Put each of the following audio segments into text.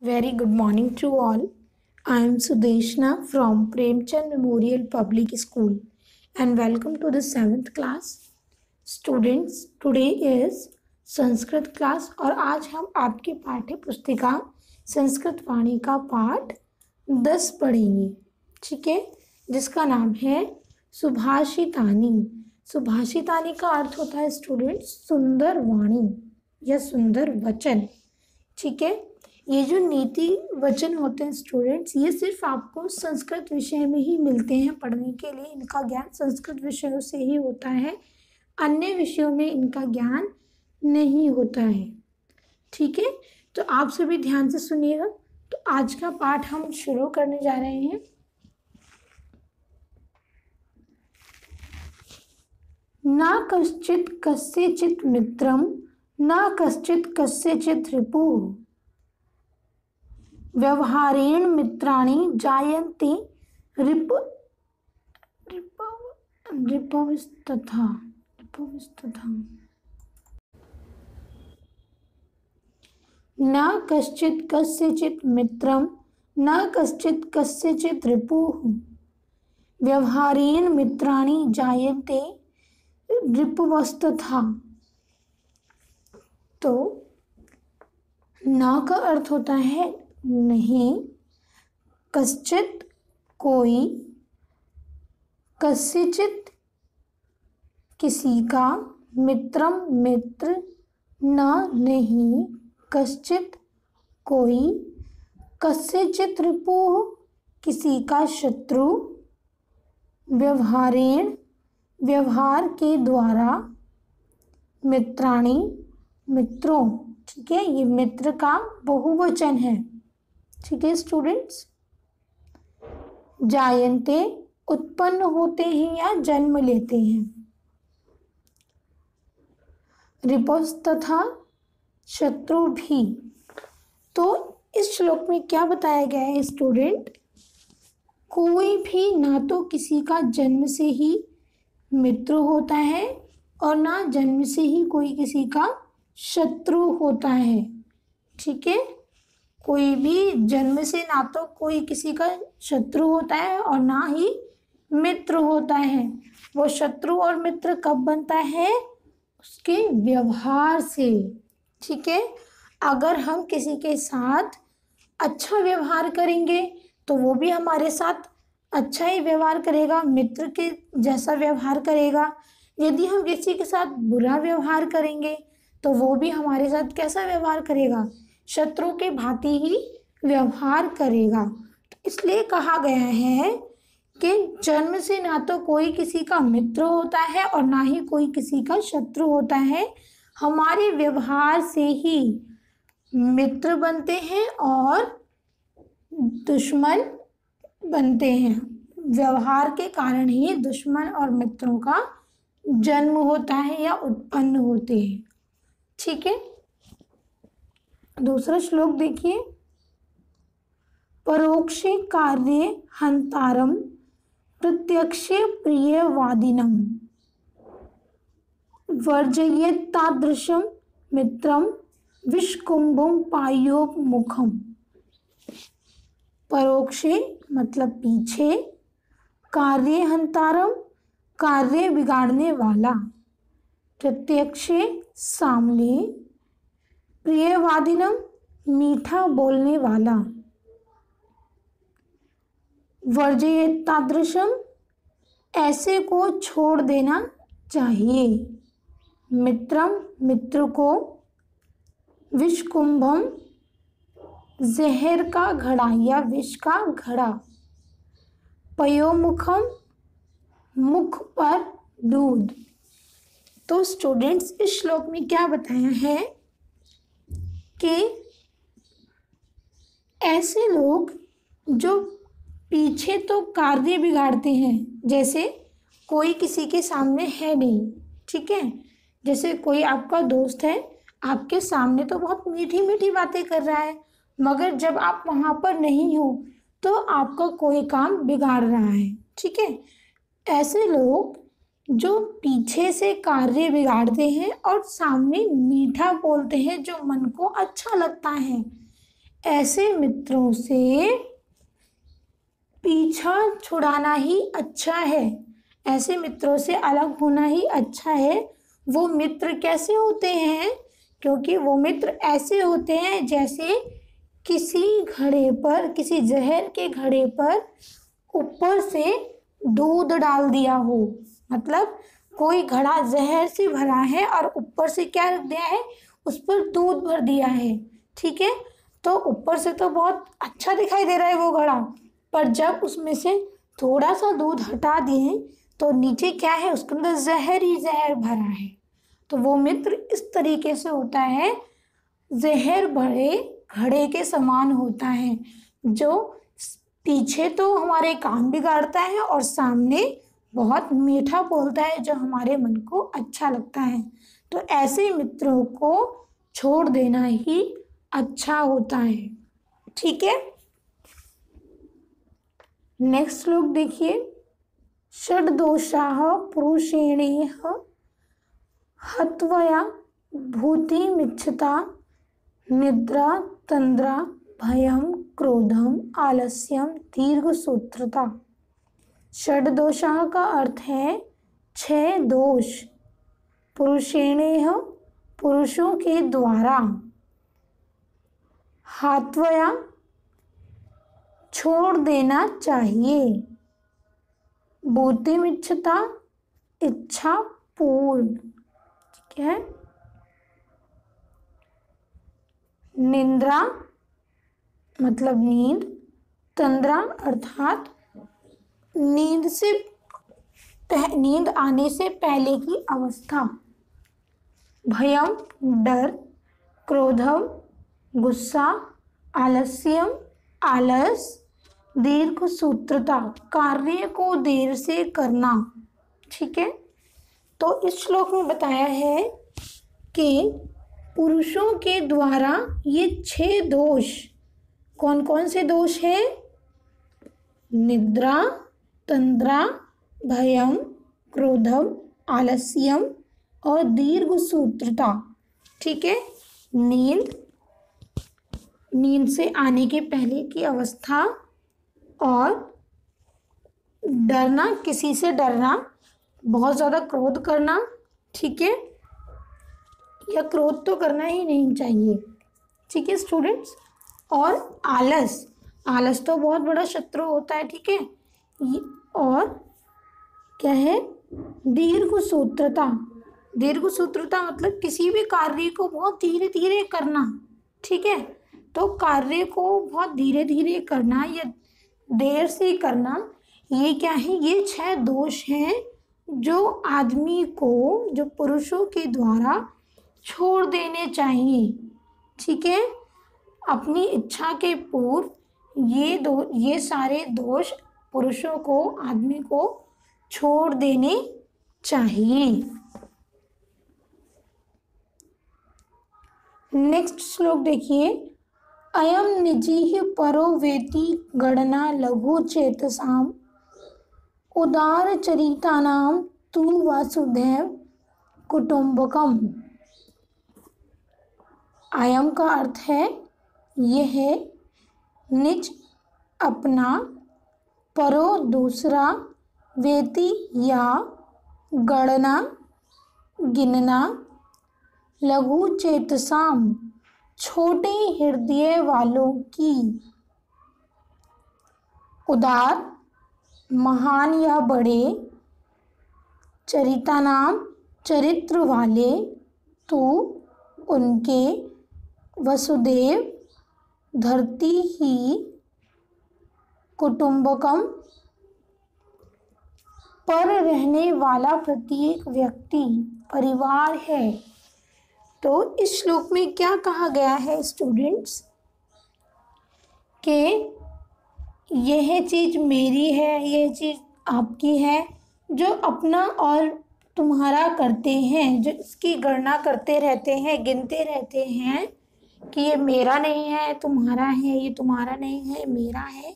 Very good morning to all. I am Sudeshna from Premchand Memorial Public School and welcome to the 7th class. Students, today is Sanskrit class और आज हम आपके पाठ्य पुस्तिका संस्कृत वाणी का पाठ 10 पढ़ेंगे, ठीक है, जिसका नाम है सुभाषितानी। सुभाषितानी का अर्थ होता है स्टूडेंट्स सुंदर वाणी या सुंदर वचन, ठीक है। ये जो नीति वचन होते हैं स्टूडेंट्स, ये सिर्फ आपको संस्कृत विषय में ही मिलते हैं पढ़ने के लिए। इनका ज्ञान संस्कृत विषयों से ही होता है, अन्य विषयों में इनका ज्ञान नहीं होता है, ठीक है। तो आप सभी ध्यान से सुनिएगा। तो आज का पाठ हम शुरू करने जा रहे हैं। न कश्चित् कस्यचित् मित्रं न कश्चित् कस्यचित् रिपुः व्यवहारेण मित्राणि जायन्ते रिपवस्तथा। न कश्चित् कस्यचित् मित्रं न कश्चित् कस्यचित् रिपुः व्यवहारेण मित्राणि जायन्ते रिपवस्तथा। तो न का अर्थ होता है नहीं, कश्चित कोई, कस्यचित किसी का, मित्रम मित्र, न नहीं, कश्चित कोई, कस्यचित रिपुः किसी का शत्रु, व्यवहारेण व्यवहार के द्वारा, मित्राणि मित्रों, ठीक है। ये मित्र का बहुवचन है, ठीक है स्टूडेंट्स। जायन्ते उत्पन्न होते हैं या जन्म लेते हैं। रिपस्तथा शत्रु भी। तो इस श्लोक में क्या बताया गया है स्टूडेंट, कोई भी ना तो किसी का जन्म से ही मित्र होता है और ना जन्म से ही कोई किसी का शत्रु होता है, ठीक है। कोई भी जन्म से ना तो कोई किसी का शत्रु होता है और ना ही मित्र होता है। वो शत्रु और मित्र कब बनता है, उसके व्यवहार से, ठीक है। अगर हम किसी के साथ अच्छा व्यवहार करेंगे तो वो भी हमारे साथ अच्छा ही व्यवहार करेगा, मित्र के जैसा व्यवहार करेगा। यदि हम किसी के साथ बुरा व्यवहार करेंगे तो वो भी हमारे साथ कैसा व्यवहार करेगा, शत्रु के भांति ही व्यवहार करेगा। तो इसलिए कहा गया है कि जन्म से ना तो कोई किसी का मित्र होता है और ना ही कोई किसी का शत्रु होता है। हमारे व्यवहार से ही मित्र बनते हैं और दुश्मन बनते हैं। व्यवहार के कारण ही दुश्मन और मित्रों का जन्म होता है या उत्पन्न होते हैं, ठीक है। दूसरा श्लोक देखिए। परोक्षे कार्ये हंतारम प्रत्यक्षे प्रियवादिनम वर्जयेत् तादृशं मित्रम विषकुंभम पायोपमुखम। परोक्षे मतलब पीछे, कार्य हंतारम कार्य बिगाड़ने वाला, प्रत्यक्षे सामने, प्रियवादिनम मीठा बोलने वाला, वर्जयेत् तादृशम ऐसे को छोड़ देना चाहिए, मित्रम मित्र को, विषकुंभम जहर का घड़ा या विष का घड़ा, पयोमुखम मुख पर दूध। तो स्टूडेंट्स इस श्लोक में क्या बताया है कि ऐसे लोग जो पीछे तो कार्य बिगाड़ते हैं, जैसे कोई किसी के सामने है नहीं, ठीक है। जैसे कोई आपका दोस्त है, आपके सामने तो बहुत मीठी मीठी बातें कर रहा है, मगर जब आप वहाँ पर नहीं हो तो आपका कोई काम बिगाड़ रहा है, ठीक है। ऐसे लोग जो पीछे से कार्य बिगाड़ते हैं और सामने मीठा बोलते हैं जो मन को अच्छा लगता है, ऐसे मित्रों से पीछा छुड़ाना ही अच्छा है, ऐसे मित्रों से अलग होना ही अच्छा है। वो मित्र कैसे होते हैं? क्योंकि वो मित्र ऐसे होते हैं जैसे किसी घड़े पर, किसी जहर के घड़े पर ऊपर से दूध डाल दिया हो। मतलब कोई घड़ा जहर से भरा है और ऊपर से क्या रख दिया है, उस पर दूध भर दिया है। ठीक है, तो ऊपर से तो बहुत अच्छा दिखाई दे रहा है वो घड़ा, पर जब उसमें से थोड़ा सा दूध हटा दिए तो नीचे क्या है, उसके अंदर जहर ही जहर भरा है। तो वो मित्र इस तरीके से होता है, जहर भरे घड़े के समान होता है, जो पीछे तो हमारे काम बिगाड़ता है और सामने बहुत मीठा बोलता है, जो हमारे मन को अच्छा लगता है। तो ऐसे मित्रों को छोड़ देना ही अच्छा होता है। ठीक है, नेक्स्ट श्लोक देखिए। षड्दोषाः पुरुषेणेह हत्वया भूतिमिच्छता निद्रा तंद्रा भयं क्रोधम आलस्यम दीर्घसूत्रता। षड्दोषाः का अर्थ है 6 दोष, पुरुषेणेह पुरुषों के द्वारा, हत्वया छोड़ देना चाहिए, भूतिमिच्छता इच्छा पूर्ण, ठीक है, निद्रा मतलब नींद, तंद्रा अर्थात नींद आने से पहले की अवस्था, भयम डर, क्रोधम गुस्सा, आलस्यम आलस, दीर्घ सूत्रता कार्य को देर से करना। ठीक है, तो इस श्लोक में बताया है कि पुरुषों के द्वारा ये 6 दोष, कौन कौन से दोष हैं? निद्रा, तंद्रा, भयम, क्रोधम, आलस्यम और दीर्घ सूत्रता। ठीक है, नींद से आने के पहले की अवस्था और डरना, किसी से डरना, बहुत ज़्यादा क्रोध करना, ठीक है, या क्रोध तो करना ही नहीं चाहिए। ठीक है स्टूडेंट्स, और आलस तो बहुत बड़ा शत्रु होता है। ठीक है, और क्या है, दीर्घ सूत्रता मतलब किसी भी कार्य को बहुत धीरे धीरे करना। ठीक है, तो कार्य को बहुत धीरे धीरे करना या देर से करना, ये क्या है, ये 6 दोष हैं जो आदमी को, जो पुरुषों के द्वारा छोड़ देने चाहिए। ठीक है, अपनी इच्छा के पूर्व ये सारे दोष पुरुषों को, आदमी को छोड़ देने चाहिए। नेक्स्ट श्लोक देखिए। अयम निजी परो वेति गणना लघु चेतसाम उदार चरितानाम तु वासुदेव कुटुंबकम। अयम का अर्थ है यह है, निज अपना, परो दूसरा, वेति या गणना गिनना, लघु चेतसाम छोटे हृदय वालों की, उदार महान या बड़े, चरिता नाम चरित्र वाले, तू उनके, वसुदेव धरती ही, कुटुंबकम पर रहने वाला प्रत्येक व्यक्ति परिवार है। तो इस श्लोक में क्या कहा गया है स्टूडेंट्स, कि यह चीज़ मेरी है, यह चीज़ आपकी है। जो अपना और तुम्हारा करते हैं, जो इसकी गणना करते रहते हैं, गिनते रहते हैं कि ये मेरा नहीं है, तुम्हारा है, ये तुम्हारा नहीं है, मेरा है,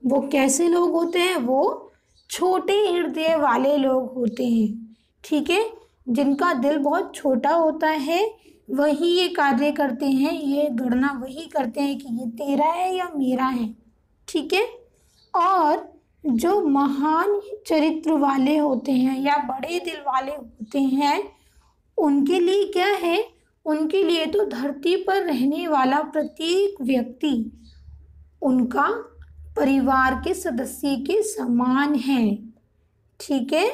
वो कैसे लोग होते हैं? वो छोटे हृदय वाले लोग होते हैं। ठीक है, जिनका दिल बहुत छोटा होता है, वही ये कार्य करते हैं, ये गणना वही करते हैं कि ये तेरा है या मेरा है, ठीक है। और जो महान चरित्र वाले होते हैं या बड़े दिल वाले होते हैं, उनके लिए क्या है, उनके लिए तो धरती पर रहने वाला प्रत्येक व्यक्ति उनका परिवार के सदस्य के समान है, ठीक है।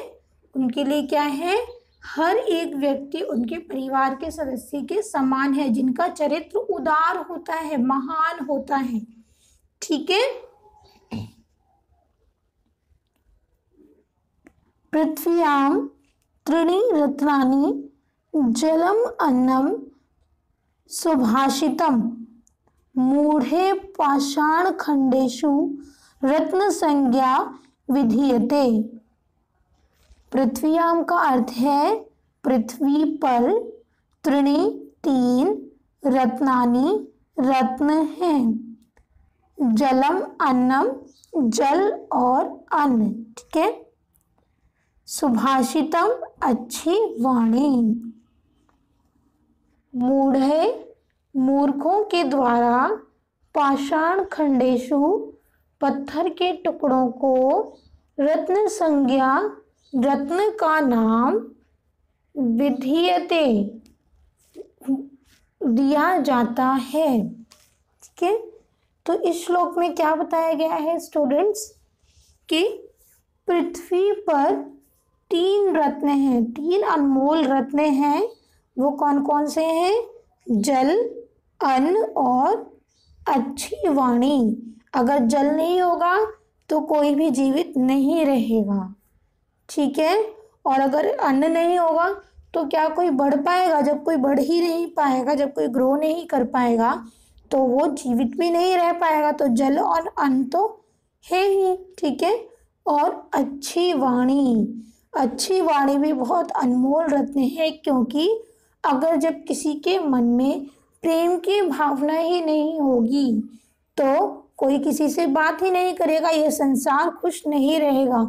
उनके लिए क्या है, हर एक व्यक्ति उनके परिवार के सदस्य के समान है, जिनका चरित्र उदार होता है, महान होता है, ठीक है। पृथ्व्यां त्रीणि रत्नानि जलम अन्नम सुभाषितम मूढ़े पाषाण खंडेषु रत्न संज्ञा विधीयते। पृथ्व्याम का अर्थ है पृथ्वी पर, त्रीणि तीन, रत्नानि रत्न हैं, जलम अन्नम जल और अन्न, ठीक है। सुभाषितम अच्छी वाणी, मूढ़े मूर्खों के द्वारा, पाषाण खंडेषु पत्थर के टुकड़ों को, रत्न संज्ञा रत्न का नाम, विधीयते दिया जाता है, ठीक है। तो इस श्लोक में क्या बताया गया है स्टूडेंट्स कि पृथ्वी पर तीन रत्न हैं, तीन अनमोल रत्न हैं। वो कौन कौन से हैं? जल, अन्न और अच्छी वाणी। अगर जल नहीं होगा तो कोई भी जीवित नहीं रहेगा, ठीक है। और अगर अन्न नहीं होगा तो क्या कोई बढ़ पाएगा? जब कोई बढ़ ही नहीं पाएगा, जब कोई ग्रो नहीं कर पाएगा तो वो जीवित भी नहीं रह पाएगा। तो जल और अन्न तो है ही, ठीक है। और अच्छी वाणी, अच्छी वाणी भी बहुत अनमोल रत्न है, क्योंकि अगर जब किसी के मन में प्रेम की भावना ही नहीं होगी तो कोई किसी से बात ही नहीं करेगा, यह संसार खुश नहीं रहेगा।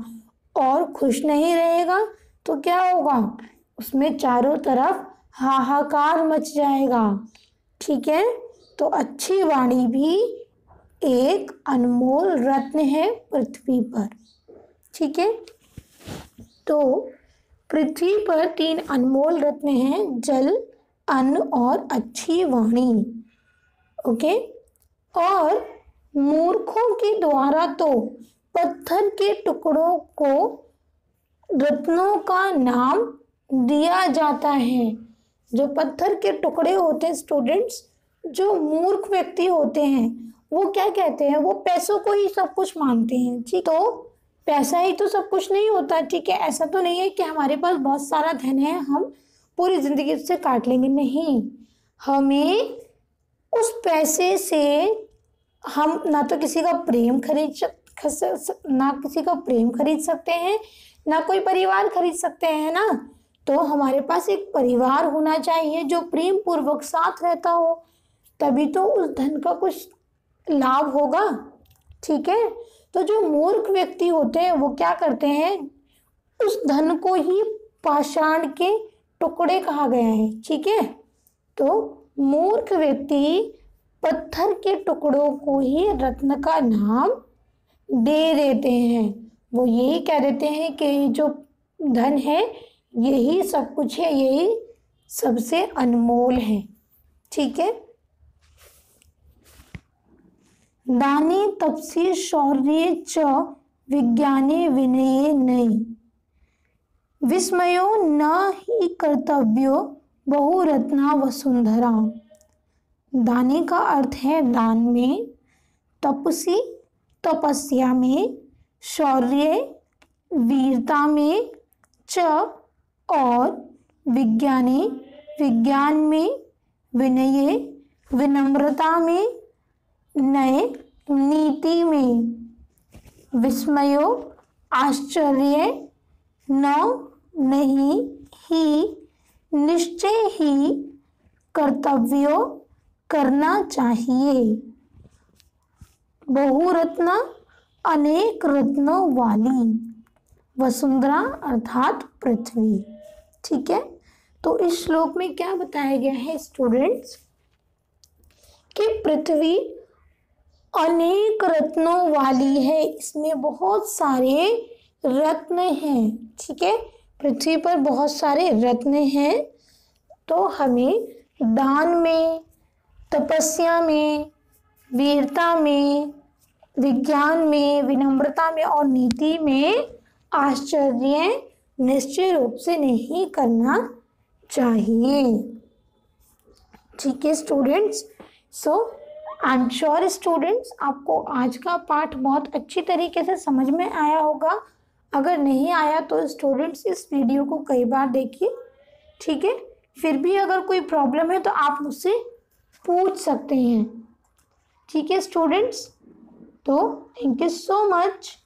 और खुश नहीं रहेगा तो क्या होगा? उसमें चारों तरफ हाहाकार मच जाएगा, ठीक है। तो अच्छी वाणी भी एक अनमोल रत्न है पृथ्वी पर, ठीक है। तो पृथ्वी पर तीन अनमोल रत्न हैं, जल, अन्न और अच्छी वाणी, ओके। और मूर्खों के द्वारा तो पत्थर के टुकड़ों को रत्नों का नाम दिया जाता है। जो पत्थर के टुकड़े होते हैं स्टूडेंट्स, जो मूर्ख व्यक्ति होते हैं वो क्या कहते हैं? वो पैसों को ही सब कुछ मानते हैं, ठीक। तो पैसा ही तो सब कुछ नहीं होता, ठीक है। ऐसा तो नहीं है कि हमारे पास बहुत सारा धन है, हम पूरी जिंदगी उससे काट लेंगे, नहीं। हमें उस पैसे से हम ना तो किसी का प्रेम ना किसी का प्रेम खरीद सकते हैं, ना कोई परिवार खरीद सकते हैं ना। तो हमारे पास एक परिवार होना चाहिए जो प्रेम पूर्वक साथ रहता हो, तभी तो उस धन का कुछ लाभ होगा, ठीक है। तो जो मूर्ख व्यक्ति होते हैं वो क्या करते हैं? उस धन को ही पाषाण के टुकड़े कहा गया है, ठीक है। तो मूर्ख व्यक्ति पत्थर के टुकड़ों को ही रत्न का नाम दे देते हैं। वो यही कह देते हैं कि जो धन है यही सब कुछ है, यही सबसे अनमोल है, ठीक है। दाने तपसी शौर्ये च विज्ञाने विनये नहि, विस्मयो न ही कर्तव्यो बहुरत्ना वसुंधरा। दाने का अर्थ है दान में, तपसी तपस्या में, शौर्य वीरता में, च और विज्ञाने विज्ञान में, विनये विनम्रता में, नए नीति में, विस्मयो आश्चर्य, न नहीं ही निश्चय ही कर्तव्यो करना चाहिए। बहुरत्ना अनेक रत्नों वाली, वसुंधरा अर्थात पृथ्वी, ठीक है। तो इस श्लोक में क्या बताया गया है स्टूडेंट्स कि पृथ्वी अनेक रत्नों वाली है, इसमें बहुत सारे रत्न हैं। ठीक है, पृथ्वी पर बहुत सारे रत्न हैं, तो हमें दान में, तपस्या में, वीरता में, विज्ञान में, विनम्रता में और नीति में आश्चर्य निश्चय रूप से नहीं करना चाहिए। ठीक है students, so I am sure students आपको आज का पाठ बहुत अच्छी तरीके से समझ में आया होगा। अगर नहीं आया तो स्टूडेंट्स इस वीडियो को कई बार देखिए। ठीक है, फिर भी अगर कोई प्रॉब्लम है तो आप मुझसे पूछ सकते हैं। ठीक है स्टूडेंट्स, तो थैंक यू सो मच।